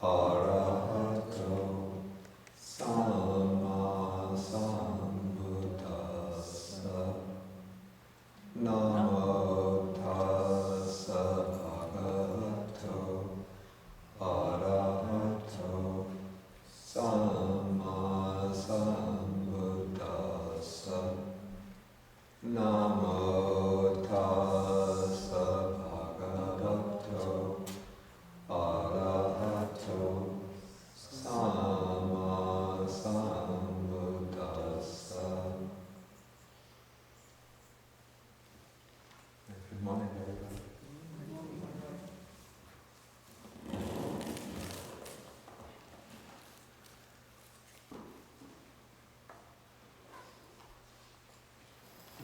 Arahato Samma Sambuddhassa. Namo tassa bhagavato arahato samma sambuddhassa. Namo tassa bhagavato arahato samma sambuddhassa. Good morning, everybody.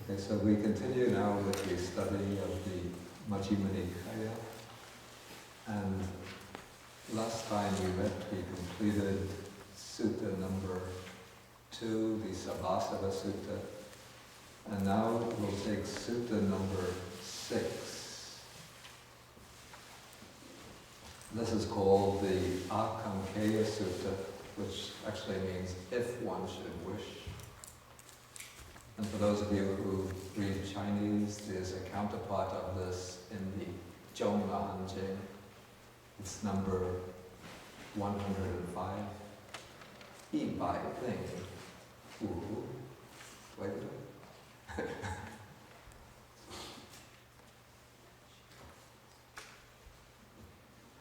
Okay, so we continue now with the study of the Majjhima Nikaya. And last time we completed Sutta number 2, the Sabbasava Sutta. And now we'll take Sutta number 6. This is called the Akankheyya Sutta, which actually means if one should wish. And for those of you who read Chinese, there's a counterpart of this in the Chuang. It's number 105. 100 Ooh. Wait a minute.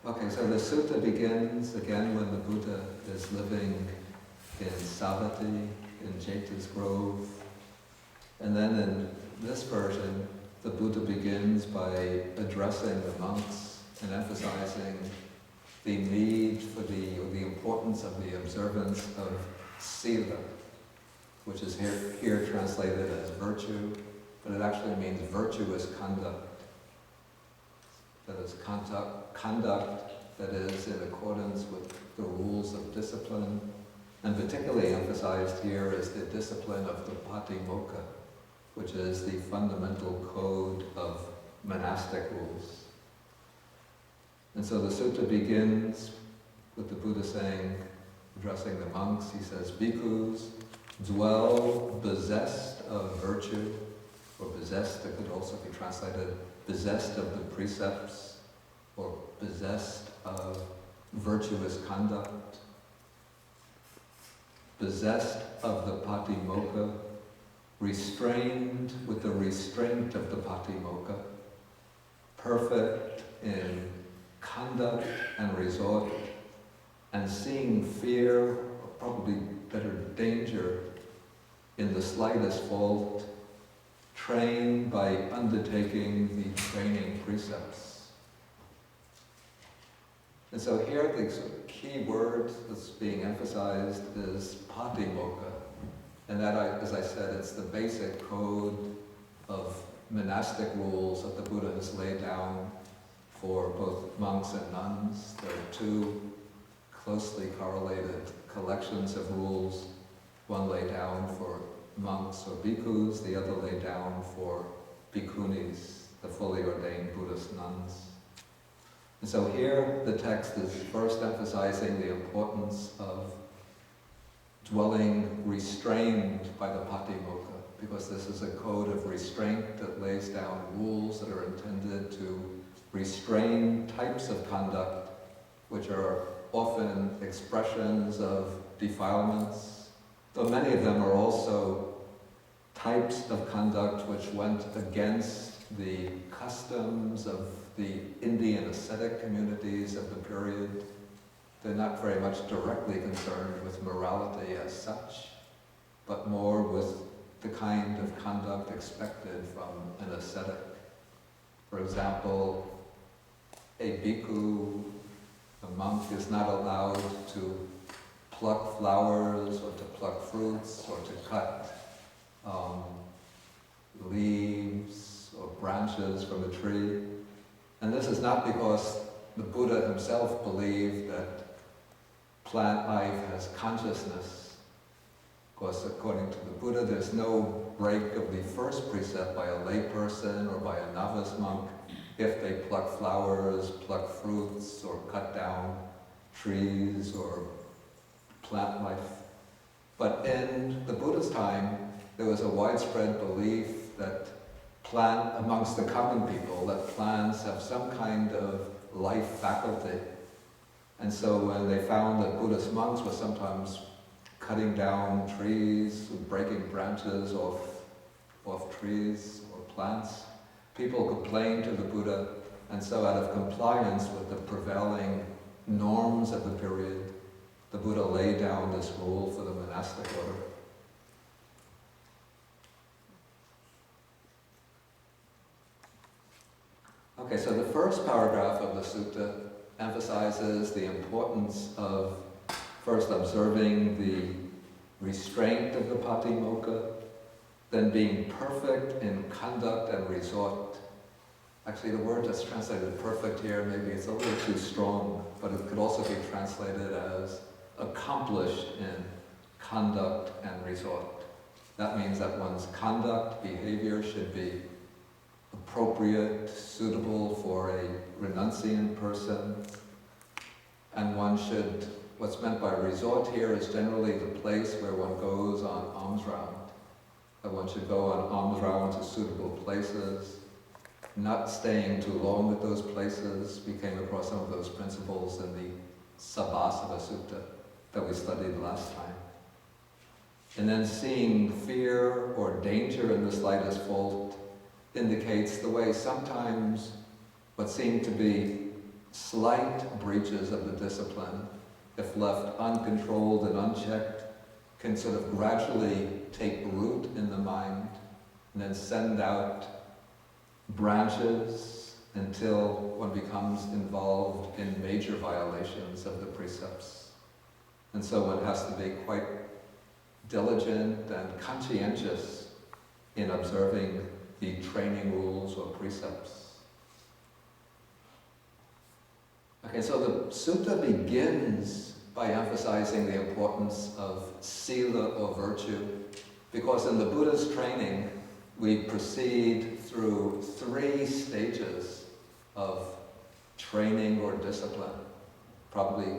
Okay, so the sutta begins again when the Buddha is living in Savatthi, in Jeta's Grove. And then in this version, the Buddha begins by addressing the monks and emphasizing the need for the importance of the observance of sila, which is here translated as virtue, but it actually means virtuous conduct. That is conduct that is in accordance with the rules of discipline, and particularly emphasized here is the discipline of the Patimokkha, which is the fundamental code of monastic rules. And so the sutta begins with the Buddha saying, addressing the monks, he says, bhikkhus, dwell possessed of virtue, or possessed, it could also be translated possessed of the precepts, or possessed of virtuous conduct, possessed of the Patimokkha, restrained with the restraint of the Patimokkha, perfect in conduct and resort, and seeing fear, or probably better danger, in the slightest fault, trained by undertaking the training precepts. And so here the sort of key word that's being emphasized is Patimokkha. And that, as I said, it's the basic code of monastic rules that the Buddha has laid down for both monks and nuns. There are two closely correlated collections of rules, one laid down for monks or bhikkhus, the other laid down for bhikkhunis, the fully ordained Buddhist nuns. And so here the text is first emphasizing the importance of dwelling restrained by the Patimokkha, because this is a code of restraint that lays down rules that are intended to restrain types of conduct which are often expressions of defilements, though many of them are also types of conduct which went against the customs of the Indian ascetic communities of the period. They're not very much directly concerned with morality as such, but more with the kind of conduct expected from an ascetic. For example, a bhikkhu, a monk, is not allowed to pluck flowers or to pluck fruits or to cut leaves or branches from a tree. And this is not because the Buddha himself believed that plant life has consciousness. Of course, according to the Buddha, there's no break of the first precept by a layperson or by a novice monk if they pluck flowers, pluck fruits, or cut down trees or plant life. But in the Buddha's time, there was a widespread belief that amongst the common people, that plants have some kind of life faculty. And so when they found that Buddhist monks were sometimes cutting down trees, breaking branches off trees or plants, people complained to the Buddha, and so out of compliance with the prevailing norms of the period, the Buddha laid down this rule for the monastic order. Okay, so the first paragraph of the sutta emphasizes the importance of first observing the restraint of the patimokkha, then being perfect in conduct and resort. Actually, the word that's translated perfect here, maybe it's a little too strong, but it could also be translated as accomplished in conduct and resort. That means that one's conduct, behavior should be appropriate, suitable for a renunciant person, and one should, what's meant by resort here is generally the place where one goes on alms round. That one should go on alms round to suitable places, not staying too long at those places. We came across some of those principles in the Sabbasava Sutta that we studied last time. And then seeing fear or danger in the slightest fault indicates the way sometimes what seem to be slight breaches of the discipline, if left uncontrolled and unchecked, can sort of gradually take root in the mind and then send out branches until one becomes involved in major violations of the precepts. And so one has to be quite diligent and conscientious in observing the training rules or precepts. Okay, so the sutta begins by emphasizing the importance of sila or virtue, because in the Buddha's training, we proceed through 3 stages of training or discipline. Probably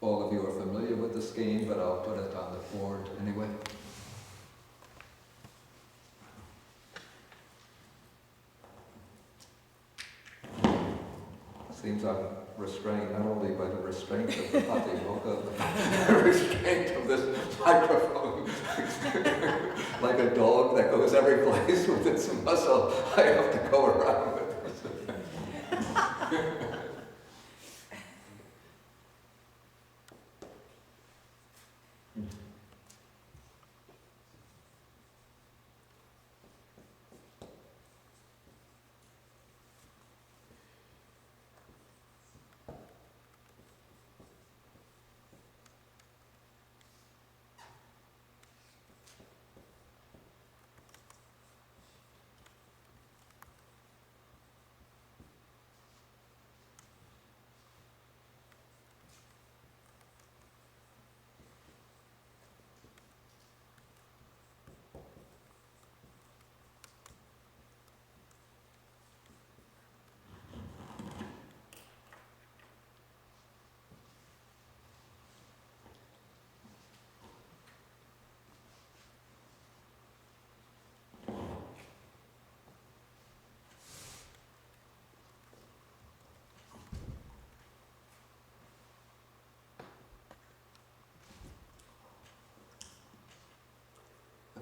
all of you are familiar with the scheme, but I'll put it on the board anyway. Seems I'm restrained not only by the restraint of the patimokkha, but the restraint of this microphone. Like a dog that goes every place with its muzzle, I have to go around with it.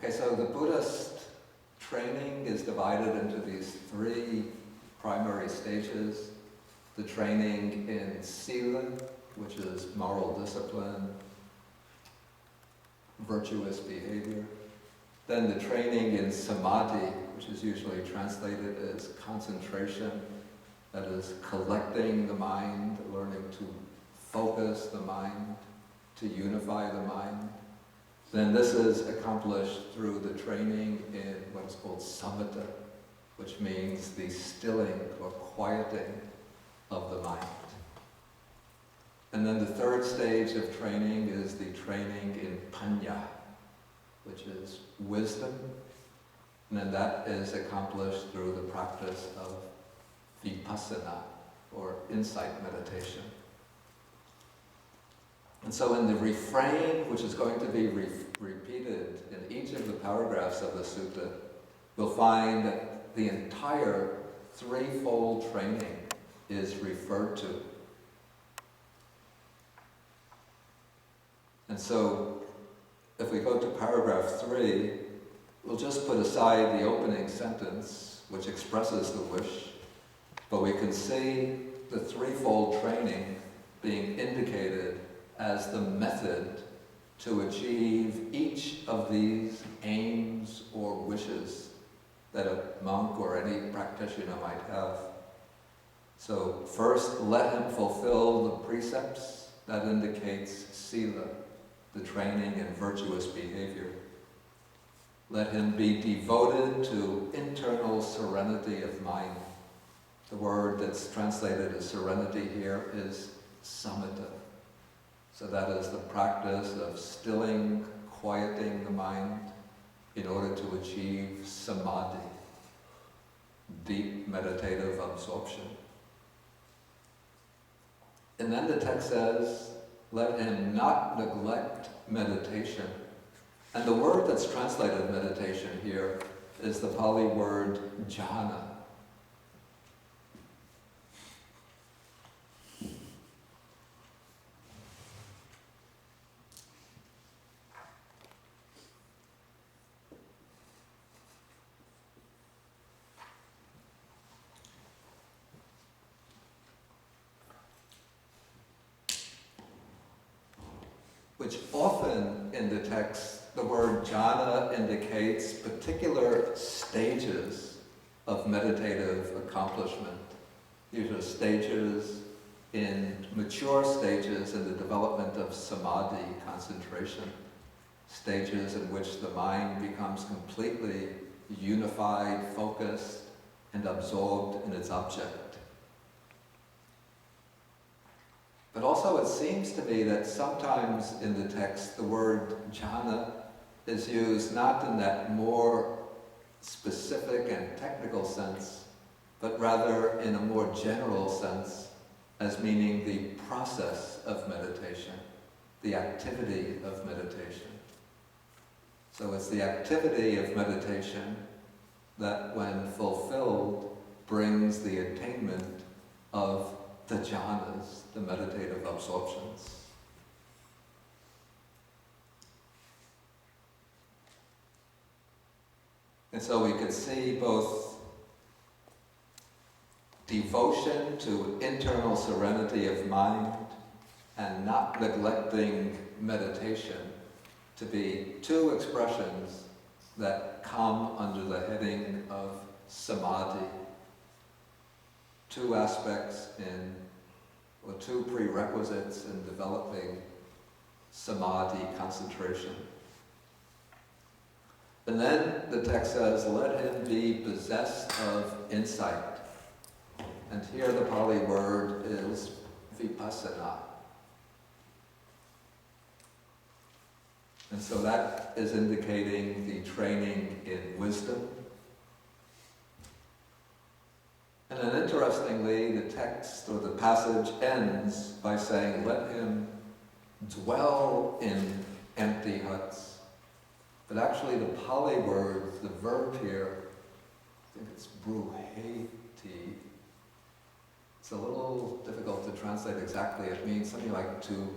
Okay, so the Buddhist training is divided into these 3 primary stages. The training in sila, which is moral discipline, virtuous behavior. Then the training in samadhi, which is usually translated as concentration, that is collecting the mind, learning to focus the mind, to unify the mind. Then this is accomplished through the training in what is called samatha, which means the stilling or quieting of the mind. And then the 3rd stage of training is the training in panya, which is wisdom. And then that is accomplished through the practice of vipassana, or insight meditation. And so in the refrain, which is going to be repeated in each of the paragraphs of the sutta, we'll find that the entire threefold training is referred to. And so, if we go to paragraph 3, we'll just put aside the opening sentence, which expresses the wish, but we can see the threefold training being indicated as the method to achieve each of these aims or wishes that a monk or any practitioner might have. So first, let him fulfill the precepts. That indicates sila, the training in virtuous behavior. Let him be devoted to internal serenity of mind. The word that's translated as serenity here is samatha. So that is the practice of stilling, quieting the mind in order to achieve samadhi, deep meditative absorption. And then the text says, let him not neglect meditation. And the word that's translated meditation here is the Pali word jhana. Which often in the text, the word jhana indicates particular stages of meditative accomplishment. These are stages mature stages in the development of samadhi, concentration, stages in which the mind becomes completely unified, focused, and absorbed in its object. But also it seems to me that sometimes in the text the word jhana is used not in that more specific and technical sense, but rather in a more general sense as meaning the process of meditation, the activity of meditation. So it's the activity of meditation that, when fulfilled, brings the attainment of the jhanas, the meditative absorptions. And so we could see both devotion to internal serenity of mind and not neglecting meditation to be two expressions that come under the heading of samadhi. Two aspects or two prerequisites in developing samadhi, concentration. And then the text says, let him be possessed of insight. And here the Pali word is vipassana. And so that is indicating the training in wisdom. And then interestingly, the text or the passage ends by saying, let him dwell in empty huts. But actually the Pali word, the verb here, I think it's bruheti. It's a little difficult to translate exactly. It means something like to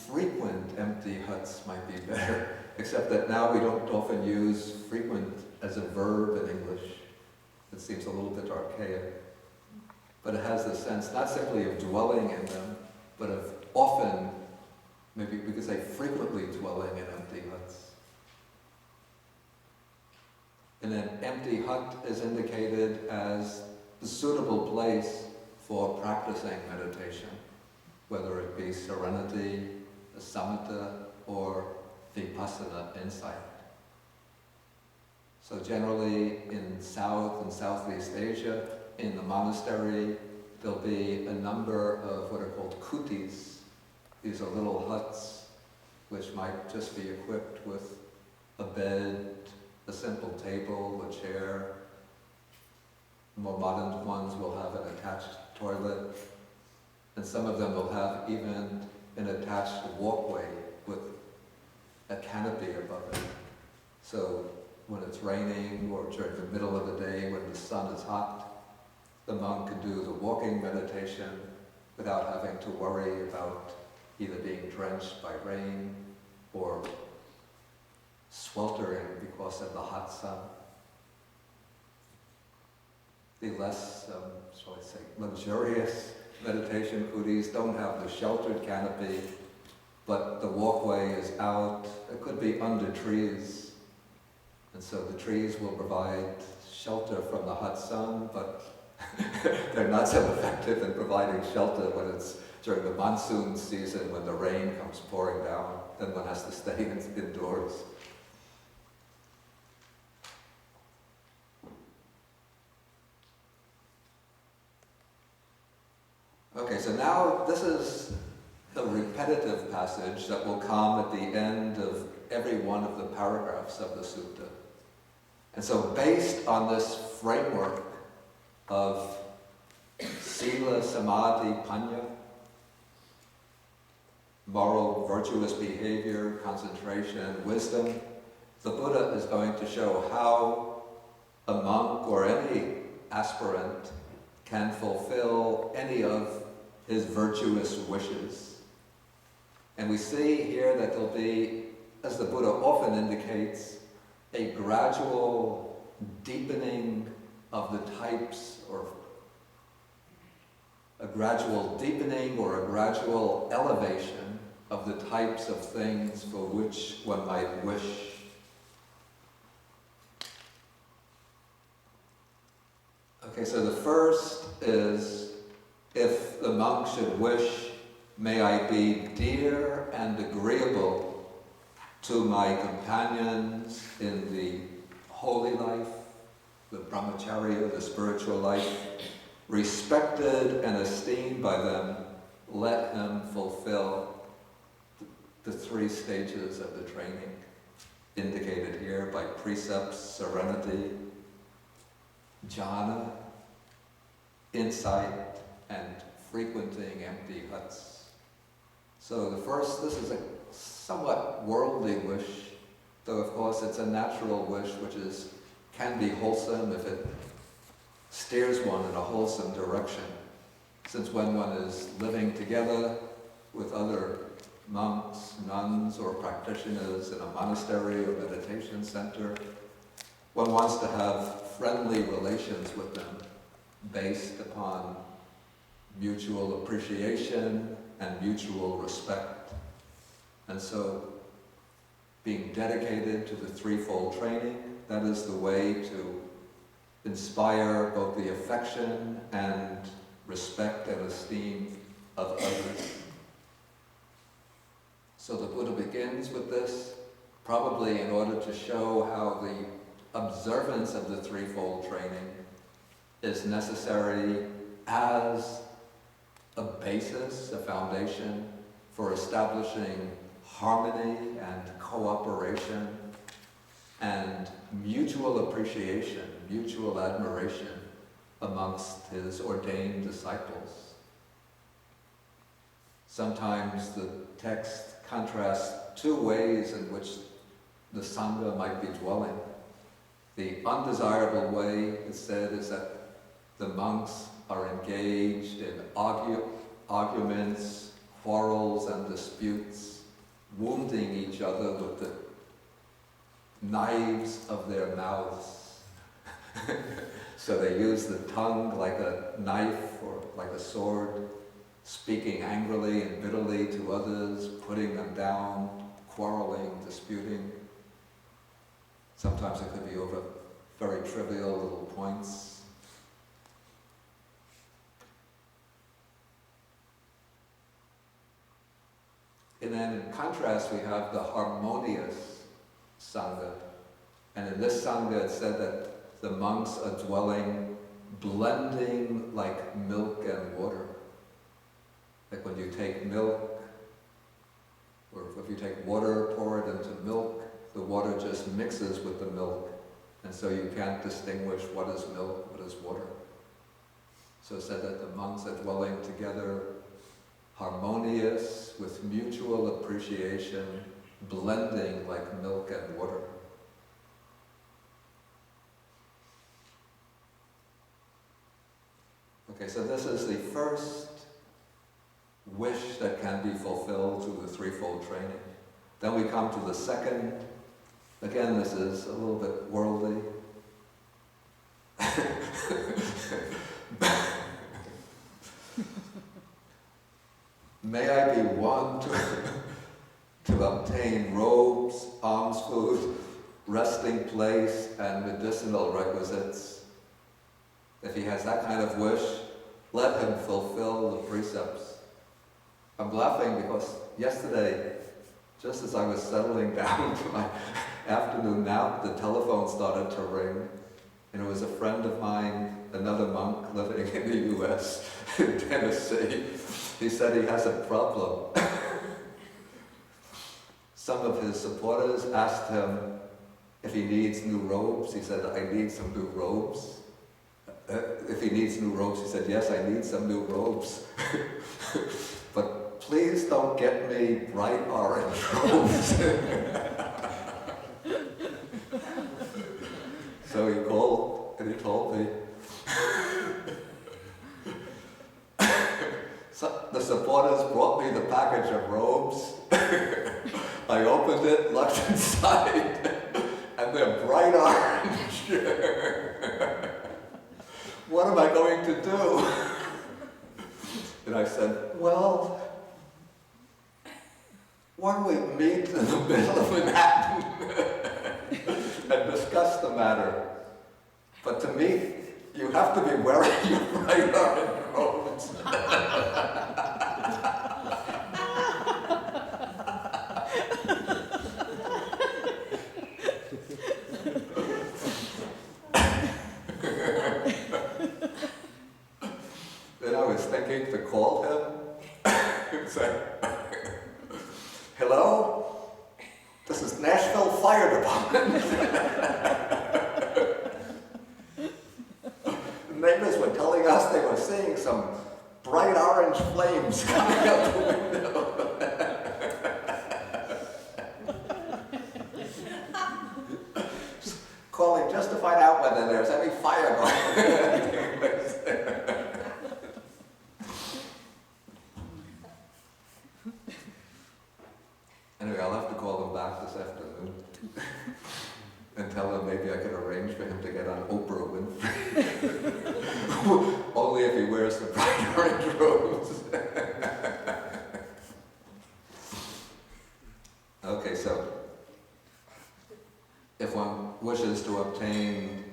frequent empty huts might be better, except that now we don't often use frequent as a verb in English. It seems a little bit archaic. But it has the sense not simply of dwelling in them, but of often, maybe we could say frequently dwelling in empty huts. And an empty hut is indicated as the suitable place for practicing meditation, whether it be serenity, the samatha, or vipassana, insight. So generally in South and Southeast Asia, in the monastery, there'll be a number of what are called kutis. These are little huts which might just be equipped with a bed, a simple table, a chair. More modern ones will have an attached toilet. And some of them will have even an attached walkway with a canopy above it. So when it's raining or during the middle of the day when the sun is hot, the monk can do the walking meditation without having to worry about either being drenched by rain or sweltering because of the hot sun. The less, shall I say, luxurious meditation kutis don't have the sheltered canopy, but the walkway is out. It could be under trees. And so the trees will provide shelter from the hot sun, but they're not so effective in providing shelter when it's during the monsoon season when the rain comes pouring down. Then one has to stay indoors. Okay, so now this is a repetitive passage that will come at the end of every one of the paragraphs of the sutta. And so based on this framework of sila, samadhi, panya, moral, virtuous behavior, concentration, wisdom, the Buddha is going to show how a monk or any aspirant can fulfill any of his virtuous wishes. And we see here that there'll be, as the Buddha often indicates, a gradual deepening of the types, or a gradual deepening or a gradual elevation of the types of things for which one might wish. Okay, so the first is, if the monk should wish, may I be dear and agreeable to my companions in the holy life, the brahmacharya, the spiritual life, respected and esteemed by them, let him fulfill the three stages of the training indicated here by precepts, serenity, jhana, insight, and frequenting empty huts. So the first, this is a somewhat worldly wish, though of course it's a natural wish which can be wholesome if it steers one in a wholesome direction. Since when one is living together with other monks, nuns, or practitioners in a monastery or meditation center, one wants to have friendly relations with them based upon mutual appreciation and mutual respect. And so, being dedicated to the threefold training, that is the way to inspire both the affection and respect and esteem of others. So the Buddha begins with this, probably in order to show how the observance of the threefold training is necessary as a basis, a foundation for establishing harmony and cooperation and mutual appreciation, mutual admiration amongst his ordained disciples. Sometimes the text contrasts two ways in which the Sangha might be dwelling. The undesirable way, it said, is that the monks are engaged in arguments, quarrels, and disputes, wounding each other with the knives of their mouths. So they use the tongue like a knife or like a sword, speaking angrily and bitterly to others, putting them down, quarreling, disputing. Sometimes it could be over very trivial little points. And then in contrast, we have the harmonious Sangha. And in this Sangha, it said that the monks are dwelling, blending like milk and water. Like when you take milk, or if you take water, pour it into milk, the water just mixes with the milk. And so you can't distinguish what is milk, what is water. So it said that the monks are dwelling together harmonious with mutual appreciation, blending like milk and water. Okay, so this is the first wish that can be fulfilled through the threefold training. Then we come to the second. Again, this is a little bit worldly. May I be one to obtain robes, alms food, resting place, and medicinal requisites. If he has that kind of wish, let him fulfill the precepts. I'm laughing because yesterday, just as I was settling down to my afternoon nap, the telephone started to ring. And it was a friend of mine, another monk living in the US, in Tennessee. He said he has a problem. Some of his supporters asked him if he needs new robes. He said, I need some new robes. If he needs new robes, he said, yes, I need some new robes. But please don't get me bright orange robes. So he called and he told me. So the supporters brought me the package of robes. I opened it, looked inside, and they're bright orange. What am I going to do? And I said, well, why don't we meet in the middle of Manhattan and discuss the matter? But to meet, you have to be wearing your bright orange robes. Then I was thinking to call him and say, hello, this is Nashville Fire Department. The neighbors were telling us they were seeing some bright orange flames coming out the window. Calling just to find out whether there's any fire going on. Anyway, I'll have to call him back this afternoon and tell him maybe I could arrange for him to get on Oprah Winfrey. Only if he wears the bright orange robes. Okay, so if one wishes to obtain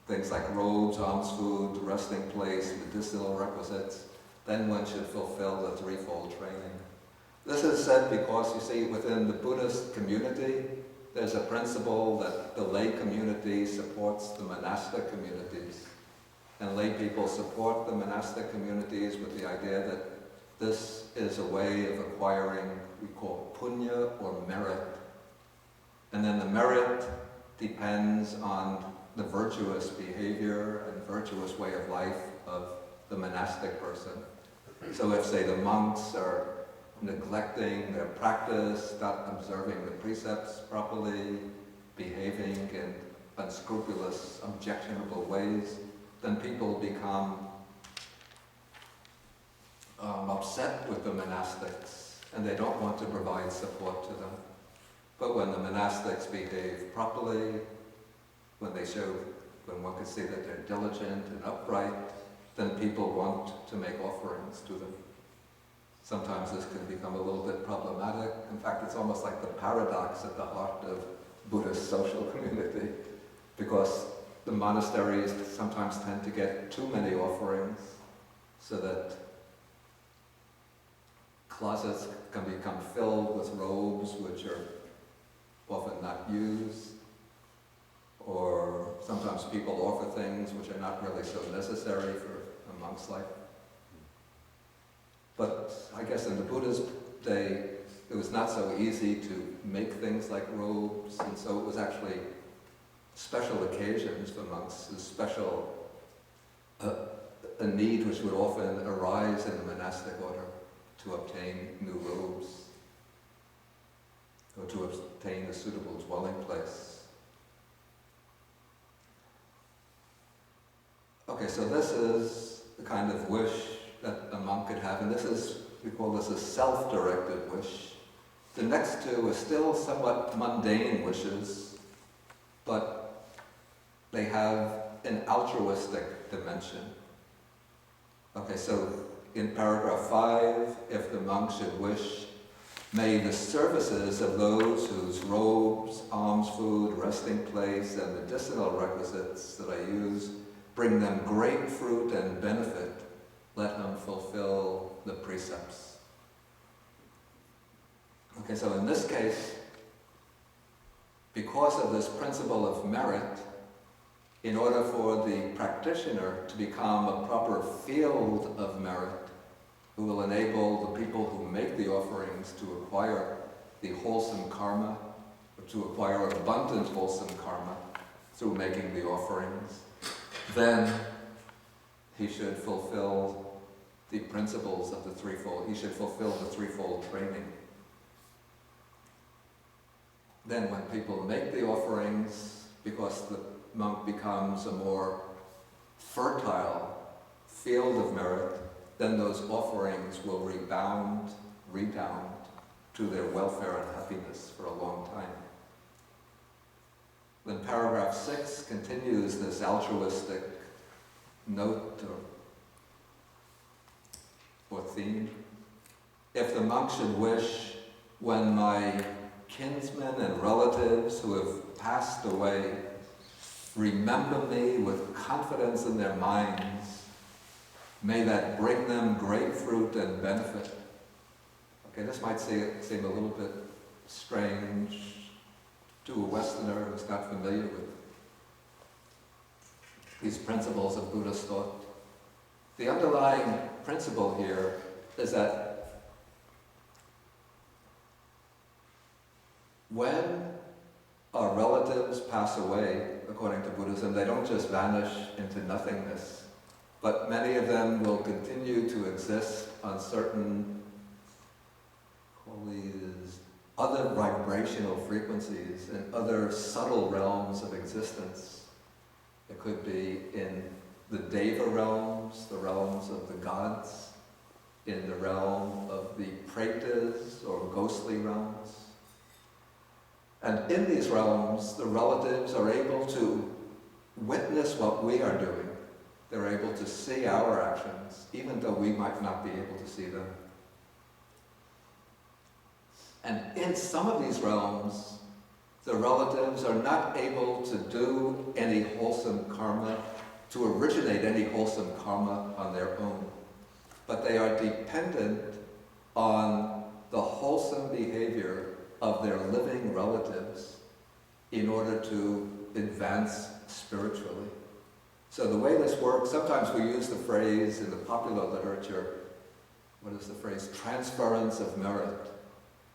things like robes, alms food, resting place, medicinal requisites, then one should fulfill the threefold training. This is said because, you see, within the Buddhist community, there's a principle that the lay community supports the monastic communities. And lay people support the monastic communities with the idea that this is a way of acquiring, we call punya or merit. And then the merit depends on the virtuous behavior and virtuous way of life of the monastic person. So if, say, the monks are neglecting their practice, not observing the precepts properly, behaving in unscrupulous, objectionable ways, then people become upset with the monastics, and they don't want to provide support to them. But when the monastics behave properly, when one can see that they're diligent and upright, then people want to make offerings to them. Sometimes this can become a little bit problematic. In fact, it's almost like the paradox at the heart of Buddhist social community, because the monasteries sometimes tend to get too many offerings, so that closets can become filled with robes which are often not used, or sometimes people offer things which are not really so necessary for a monk's life. But I guess in the Buddha's day, it was not so easy to make things like robes, and so it was actually special occasions for monks, a need which would often arise in the monastic order to obtain new robes, or to obtain a suitable dwelling place. Okay, so this is the kind of wish that a monk could have, and this is, we call this a self-directed wish. The next two are still somewhat mundane wishes, but they have an altruistic dimension. Okay, so in paragraph 5, if the monk should wish, may the services of those whose robes, alms food, resting place, and medicinal requisites that I use bring them great fruit and benefit, let him fulfill the precepts. Okay, so in this case, because of this principle of merit, in order for the practitioner to become a proper field of merit, who will enable the people who make the offerings to acquire the wholesome karma, or to acquire abundant wholesome karma through making the offerings, then he should fulfill the principles of the threefold. He should fulfill the threefold training. Then when people make the offerings, because the monk becomes a more fertile field of merit, then those offerings will redound to their welfare and happiness for a long time. Then paragraph 6 continues this altruistic note or theme. If the monk should wish, when my kinsmen and relatives who have passed away remember me with confidence in their minds, may that bring them great fruit and benefit. Okay, this might seem a little bit strange to a Westerner who's not familiar with these principles of Buddhist thought. The underlying principle here is that when our relatives pass away, according to Buddhism, they don't just vanish into nothingness, but many of them will continue to exist on certain, call these, other vibrational frequencies in other subtle realms of existence. It could be in the Deva realms, the realms of the gods, in the realm of the Pretas or ghostly realms. And in these realms, the relatives are able to witness what we are doing. They're able to see our actions, even though we might not be able to see them. And in some of these realms, the relatives are not able to do any wholesome karma, to originate any wholesome karma on their own. But they are dependent on the wholesome behavior of their living relatives in order to advance spiritually. So the way this works, sometimes we use the phrase in the popular literature, what is the phrase? Transference of merit.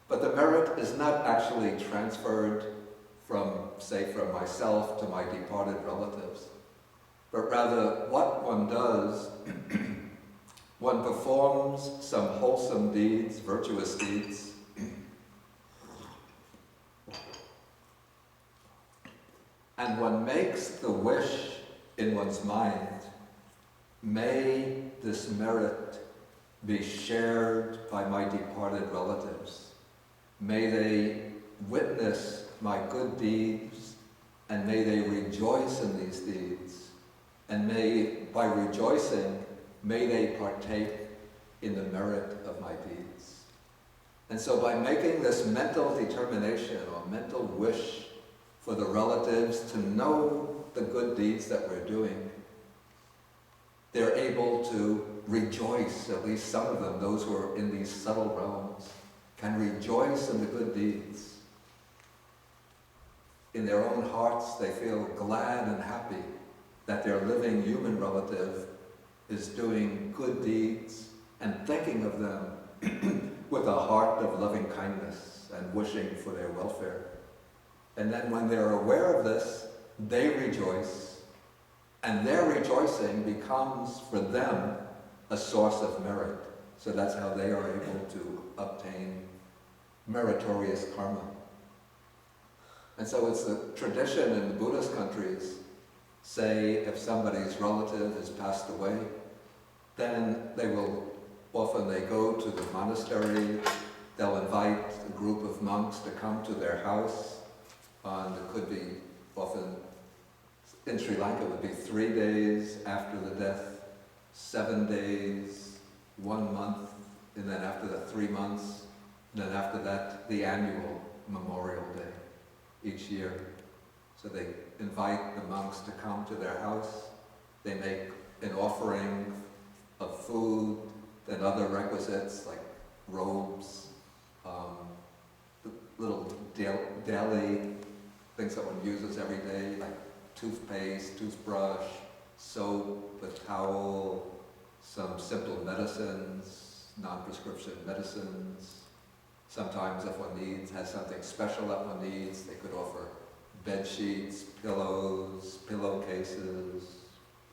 But the merit is not actually transferred from, say, from myself to my departed relatives. But rather, what one does, one performs some wholesome deeds, virtuous deeds, and one makes the wish in one's mind, may this merit be shared by my departed relatives. May they witness my good deeds, and may they rejoice in these deeds. And may, by rejoicing, may they partake in the merit of my deeds. And so by making this mental determination or mental wish for the relatives to know the good deeds that we're doing, they're able to rejoice, at least some of them, those who are in these subtle realms, can rejoice in the good deeds. In their own hearts, they feel glad and happy that their living human relative is doing good deeds and thinking of them with a heart of loving kindness and wishing for their welfare. And then when they're aware of this, they rejoice, and their rejoicing becomes for them a source of merit. So that's how they are able to obtain meritorious karma. And so it's the tradition in the Buddhist countries, say if somebody's relative has passed away, then they go to the monastery, they'll invite a group of monks to come to their house, and it could be often, in Sri Lanka it would be 3 days after the death, 7 days, 1 month, and then after that 3 months, and then after that the annual Memorial Day each year. So they invite the monks to come to their house, they make an offering of food, then other requisites like robes, little daily things that one uses every day, like toothpaste, toothbrush, soap, a towel, some simple medicines, non-prescription medicines. Sometimes if one has something special that one needs, they could offer bed sheets, pillows, pillowcases,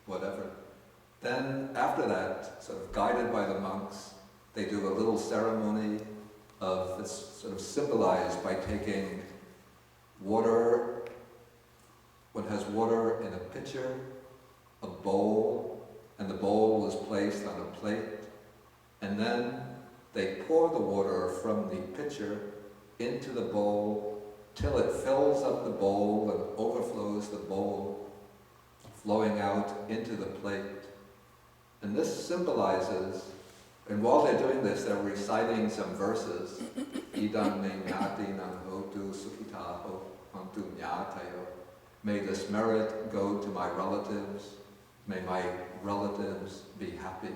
whatever. Then after that, sort of guided by the monks, they do a little ceremony of this, sort of symbolized by taking water. One has water in a pitcher, a bowl, and the bowl is placed on a plate, and then they pour the water from the pitcher into the bowl till it fills up the bowl and overflows the bowl, flowing out into the plate. And this symbolizes, and while they're doing this, they're reciting some verses. Idam me nyati nan hotu sukhitaho hantu nyatayo. May this merit go to my relatives. May my relatives be happy.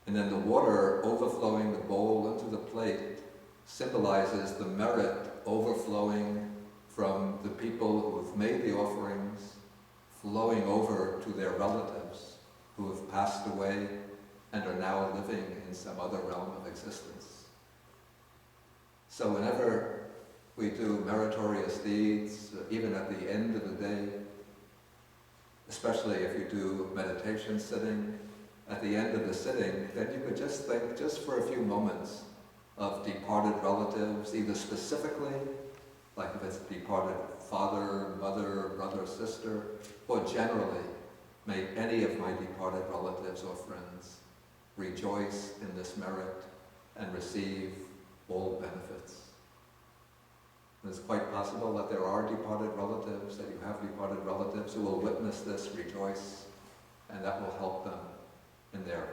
And then the water overflowing the bowl into the plate symbolizes the merit overflowing from the people who have made the offerings, flowing over to their relatives who have passed away and are now living in some other realm of existence. So whenever we do meritorious deeds, even at the end of the day, especially if you do meditation sitting, at the end of the sitting, then you could just think, just for a few moments, of departed relatives, either specifically, like if it's departed father, mother, brother, sister, or generally, may any of my departed relatives or friends rejoice in this merit and receive all benefits. It's quite possible that there are departed relatives, that you have departed relatives who will witness this, rejoice, and that will help them in their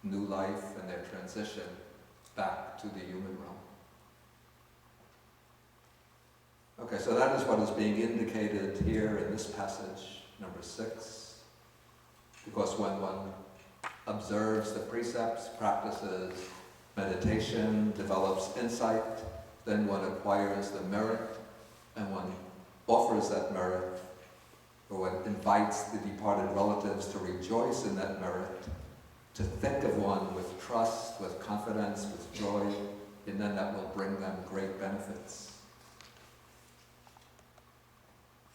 new life and their transition back to the human realm. Okay, so that is what is being indicated here in this passage, number 6. Because when one observes the precepts, practices meditation, develops insight, then one acquires the merit, and one offers that merit, or one invites the departed relatives to rejoice in that merit, to think of one with trust, with confidence, with joy, and then that will bring them great benefits.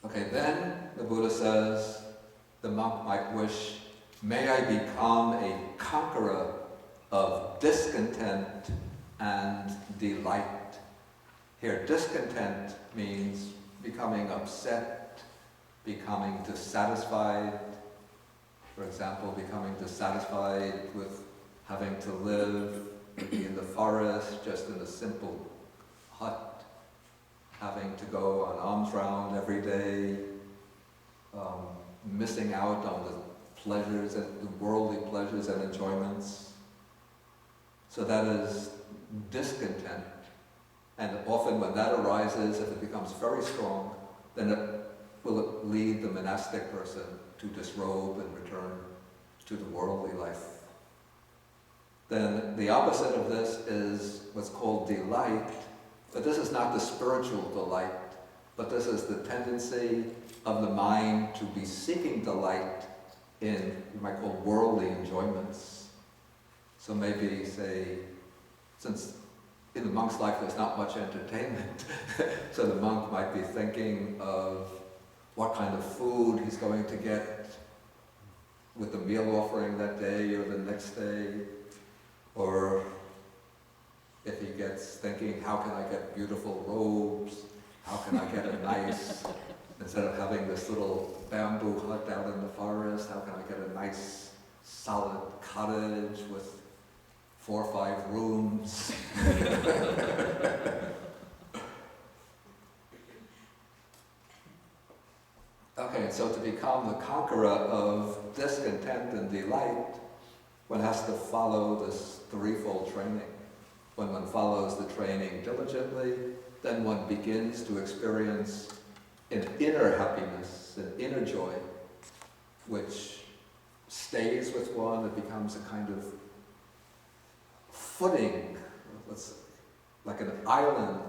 Okay, then the Buddha says, the monk might wish, may I become a conqueror of discontent and delight. Here, discontent means becoming upset, becoming dissatisfied. For example, becoming dissatisfied with having to live maybe in the forest, just in a simple hut, having to go on alms round every day, missing out on the pleasures, and the worldly pleasures and enjoyments. So that is discontent. And often when that arises, if it becomes very strong, then it will lead the monastic person to disrobe and return to the worldly life. Then the opposite of this is what's called delight, but this is not the spiritual delight, but this is the tendency of the mind to be seeking delight in, you might call, worldly enjoyments. So maybe, say, since in the monk's life there's not much entertainment, so the monk might be thinking of what kind of food he's going to get with the meal offering that day or the next day. Or if he gets thinking, how can I get beautiful robes? How can I get a nice, instead of having this little bamboo hut out in the forest, how can I get a nice solid cottage with 4 or 5 rooms? Okay, so to become the conqueror of discontent and delight, one has to follow this threefold training. When one follows the training diligently, then one begins to experience an inner happiness, an inner joy, which stays with one. It becomes a kind of footing, like an island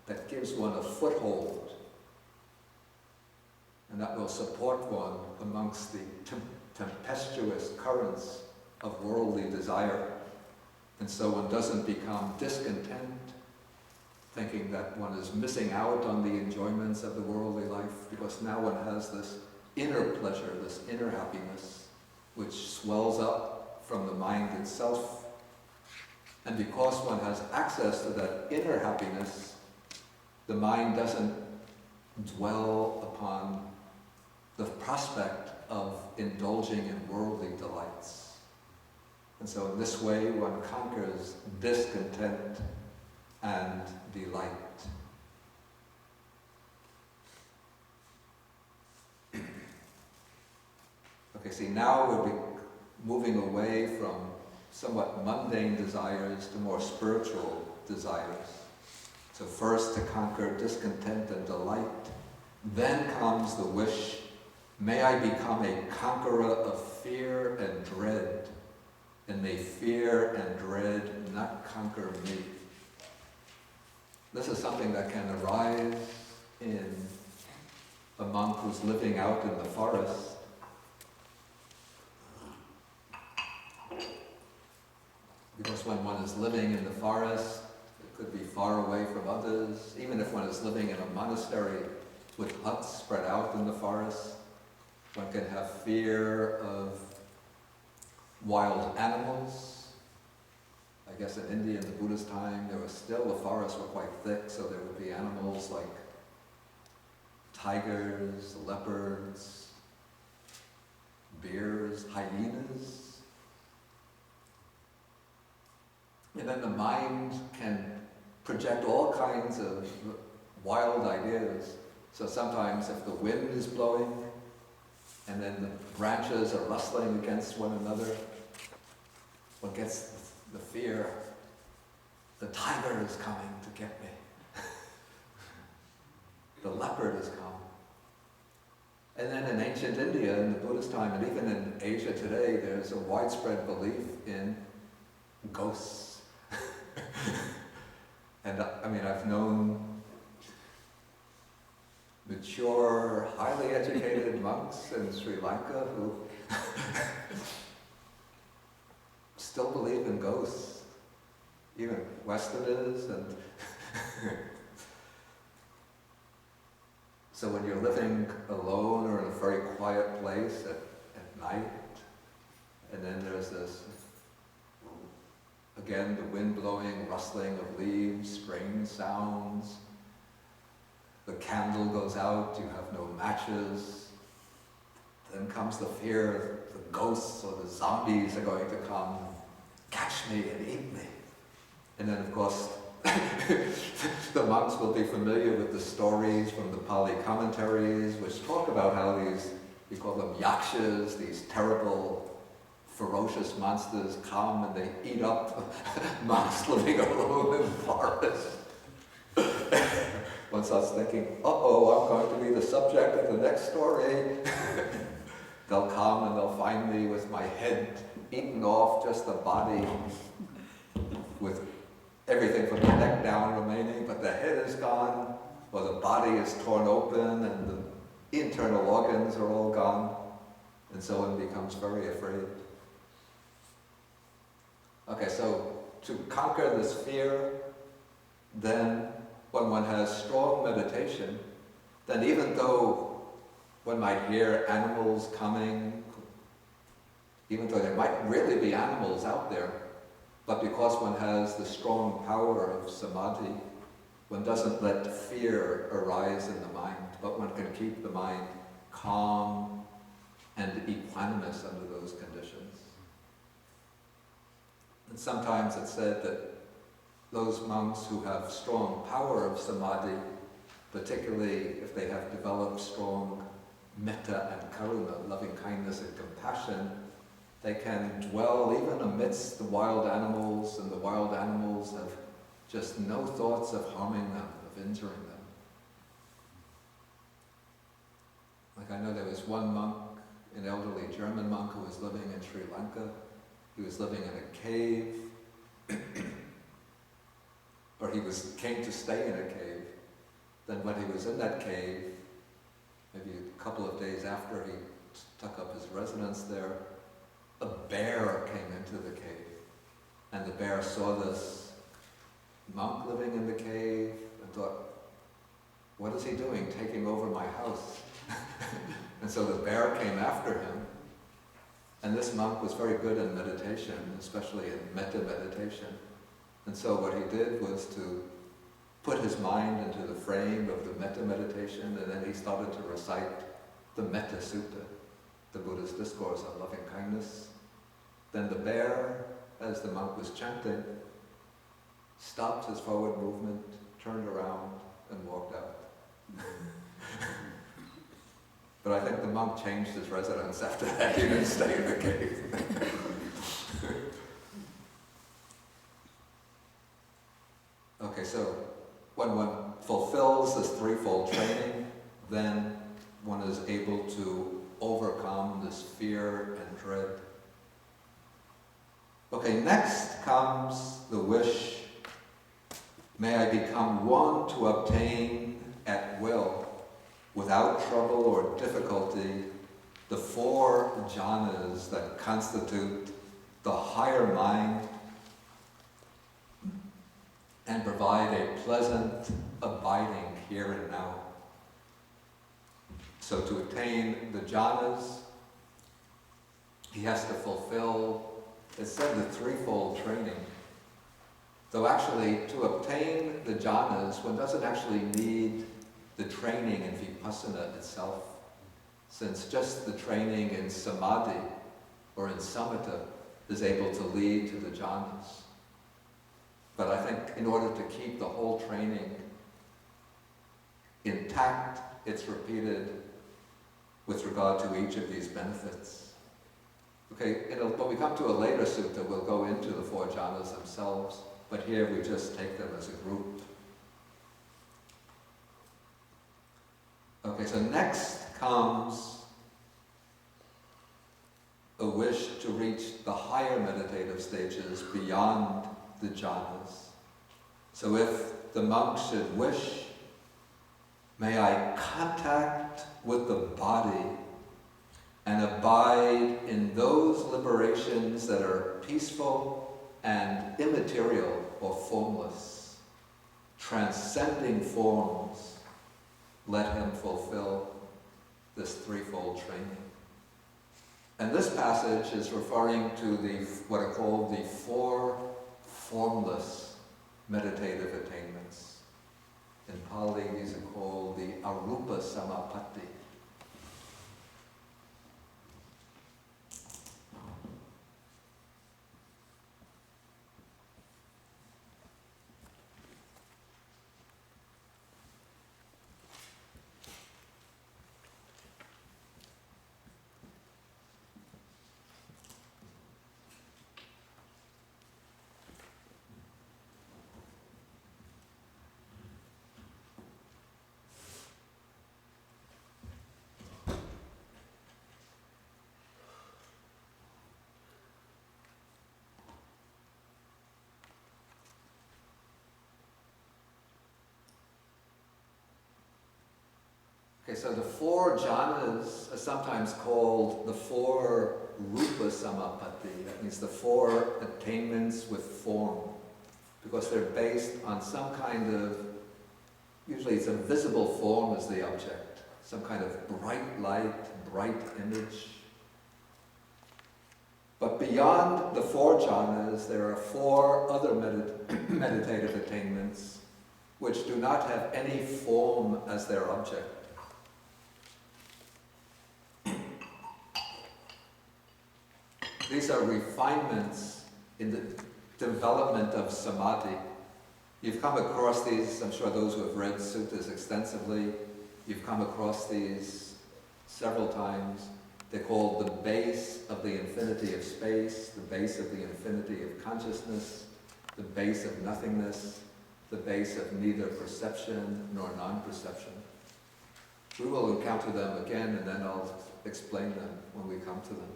that gives one a foothold, and that will support one amongst the tempestuous currents of worldly desire. And so one doesn't become discontent, thinking that one is missing out on the enjoyments of the worldly life, because now one has this inner pleasure, this inner happiness, which swells up from the mind itself. And because one has access to that inner happiness, the mind doesn't dwell upon the prospect of indulging in worldly delights. And so in this way, one conquers discontent and delight. Okay, see, now we'll be moving away from somewhat mundane desires to more spiritual desires. So first to conquer discontent and delight, then comes the wish, may I become a conqueror of fear and dread, and may fear and dread not conquer me. This is something that can arise in a monk who's living out in the forest. Because when one is living in the forest, it could be far away from others. Even if one is living in a monastery with huts spread out in the forest, one can have fear of wild animals. I guess in India in the Buddha's time, the forests were quite thick, so there would be animals like tigers, leopards, bears, hyenas. And then the mind can project all kinds of wild ideas. So sometimes if the wind is blowing, and then the branches are rustling against one another, one gets the fear, the tiger is coming to get me. The leopard has come. And then in ancient India, in the Buddhist time, and even in Asia today, there's a widespread belief in ghosts. And I mean, I've known mature, highly educated monks in Sri Lanka who still believe in ghosts, even Westerners. And so when you're living alone or in a very quiet place at night, and then there's this, again, the wind blowing, rustling of leaves, strange sounds, the candle goes out, you have no matches, then comes the fear the ghosts or the zombies are going to come, catch me and eat me. And then of course, the monks will be familiar with the stories from the Pali commentaries, which talk about how these, we call them yakshas, these terrible, ferocious monsters come and they eat up monks living alone in the forest. One starts thinking, uh-oh, I'm going to be the subject of the next story. They'll come and they'll find me with my head eaten off, just the body, with everything from the neck down remaining, but the head is gone, or the body is torn open and the internal organs are all gone, and so one becomes very afraid. Okay, so to conquer this fear, then when one has strong meditation, then even though one might hear animals coming, even though there might really be animals out there, But because one has the strong power of samadhi, one doesn't let fear arise in the mind, but one can keep the mind calm and equanimous under those conditions. And sometimes it's said that those monks who have strong power of samadhi, particularly if they have developed strong metta and karuna, loving kindness and compassion, they can dwell even amidst the wild animals, and the wild animals have just no thoughts of harming them, of injuring them. Like I know there was one monk, an elderly German monk who was living in Sri Lanka. He was living in a cave, or came to stay in a cave. Then when he was in that cave, maybe a couple of days after he took up his residence there, a bear came into the cave. And the bear saw this monk living in the cave and thought, what is he doing, taking over my house? And so the bear came after him. And this monk was very good in meditation, especially in metta meditation. And so what he did was to put his mind into the frame of the metta meditation, and then he started to recite the Metta Sutta, the Buddha's discourse on loving kindness. Then the bear, as the monk was chanting, stopped his forward movement, turned around, and walked out. But I think the monk changed his residence after that. He didn't stay in the cave. Okay, so when one fulfills this threefold training, then one is able to overcome this fear and dread. Okay, next comes the wish, may I become one to obtain at will, without trouble or difficulty, the 4 jhanas that constitute the higher mind and provide a pleasant abiding here and now. So to attain the jhanas, he has to fulfill, it said, the threefold training. Though actually, to obtain the jhanas, one doesn't actually need the training in vipassana itself, since just the training in samadhi or in samatha is able to lead to the jhanas. But I think in order to keep the whole training intact, it's repeated with regard to each of these benefits. Okay, when we come to a later sutta, we'll go into the 4 jhanas themselves, but here we just take them as a group. Okay, so next comes a wish to reach the higher meditative stages beyond the jhanas. So if the monk should wish, may I contact with the body and abide in those liberations that are peaceful and immaterial or formless, transcending forms. Let him fulfill this threefold training. And this passage is referring to what are called the 4 formless meditative attainments. In Pali, these are called the arupa samapatti. Okay, so the 4 jhanas are sometimes called the 4 rupa samapatti. That means the 4 attainments with form, because they're based on some kind of, usually it's a visible form as the object, some kind of bright light, bright image. But beyond the 4 jhanas, there are 4 other meditative attainments which do not have any form as their object. These are refinements in the development of samadhi. You've come across these, I'm sure those who have read suttas extensively, you've come across these several times. They're called the base of the infinity of space, the base of the infinity of consciousness, the base of nothingness, the base of neither perception nor non-perception. We will encounter them again, and then I'll explain them when we come to them.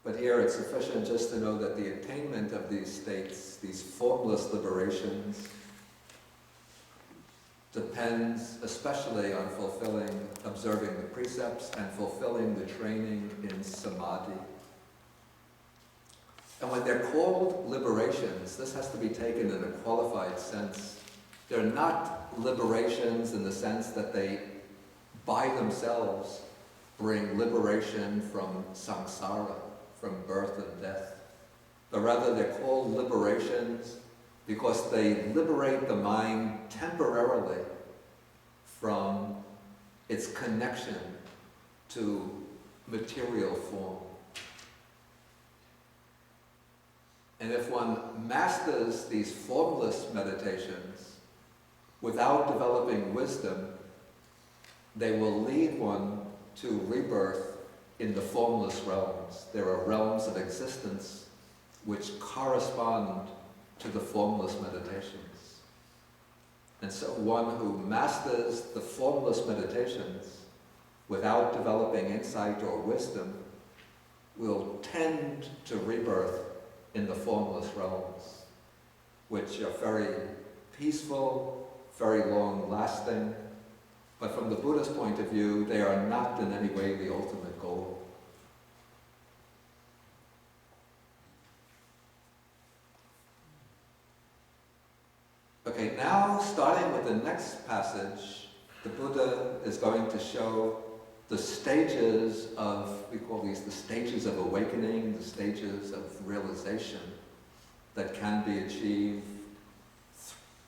But here it's sufficient just to know that the attainment of these states, these formless liberations, depends especially on observing the precepts and fulfilling the training in samadhi. And when they're called liberations, this has to be taken in a qualified sense. They're not liberations in the sense that they, by themselves, bring liberation from samsara, from birth and death. But rather they're called liberations because they liberate the mind temporarily from its connection to material form. And if one masters these formless meditations without developing wisdom, they will lead one to rebirth in the formless realms. There are realms of existence which correspond to the formless meditations. And so one who masters the formless meditations without developing insight or wisdom will tend to rebirth in the formless realms, which are very peaceful, very long-lasting, but from the Buddha's point of view, they are not in any way the ultimate goal. Okay, now starting with the next passage, the Buddha is going to show the stages of, we call these the stages of awakening, the stages of realization that can be achieved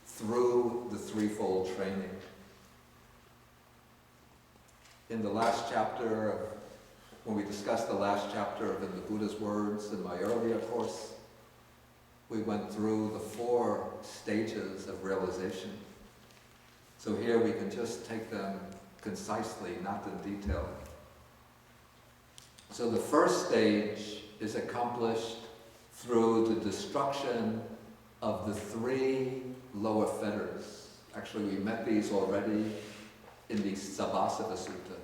through the threefold training. In the last chapter, when we discussed the last chapter of In the Buddha's Words in my earlier course, we went through the 4 stages of realization. So here we can just take them concisely, not in detail. So the first stage is accomplished through the destruction of the 3 lower fetters. Actually, we met these already in the Sabbasava Sutta,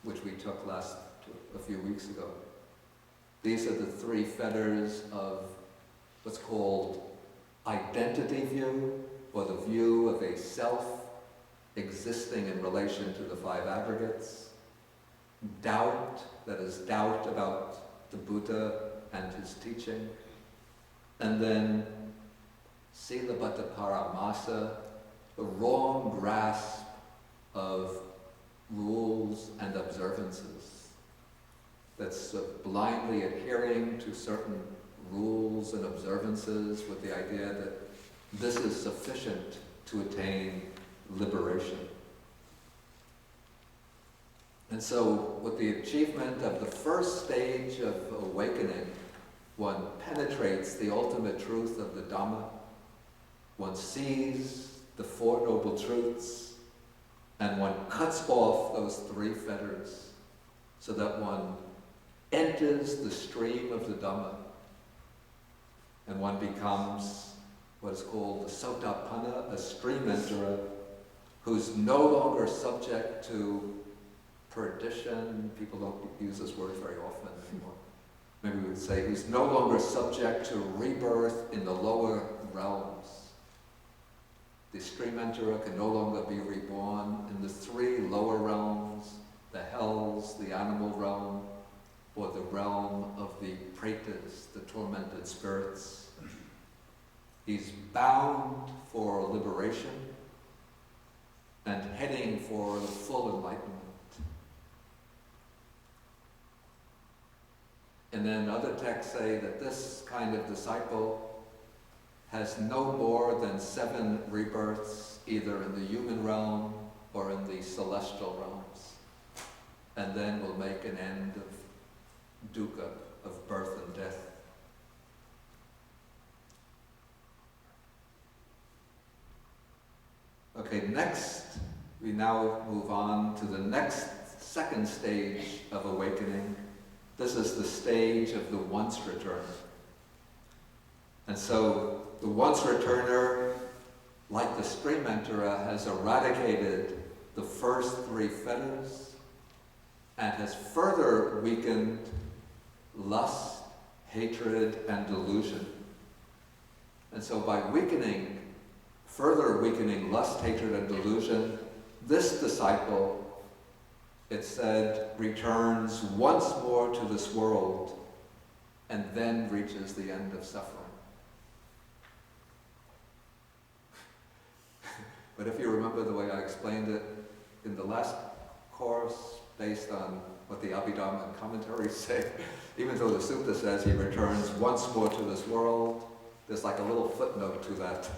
which we took a few weeks ago. These are the 3 fetters of what's called identity view, or the view of a self existing in relation to the 5 aggregates. Doubt, that is doubt about the Buddha and his teaching. And then Silabbata Paramasa, the wrong grasp of rules and observances. That's blindly adhering to certain rules and observances with the idea that this is sufficient to attain liberation. And so with the achievement of the first stage of awakening, one penetrates the ultimate truth of the Dhamma, one sees the 4 Noble Truths, and one cuts off those 3 fetters so that one enters the stream of the Dhamma, and one becomes what is called the Sotapanna, a stream enterer, who's no longer subject to perdition. People don't use this word very often anymore. Maybe we would say who's no longer subject to rebirth in the lower realms. The stream enterer can no longer be reborn in the 3 lower realms, the hells, the animal realm, or the realm of the pretas, the tormented spirits. He's bound for liberation and heading for the full enlightenment. And then other texts say that this kind of disciple has no more than 7 rebirths, either in the human realm or in the celestial realms, and then will make an end of dukkha, of birth and death. Okay, next, we now move on to the next second stage of awakening. This is the stage of the once returner. And so the once returner, like the stream enterer, has eradicated the first 3 fetters and has further weakened lust, hatred, and delusion. And so by further weakening lust, hatred, and delusion, this disciple, it said, returns once more to this world and then reaches the end of suffering. But if you remember the way I explained it in the last course, based on what the Abhidhamma commentaries say, even though the sutta says he returns once more to this world, there's like a little footnote to that.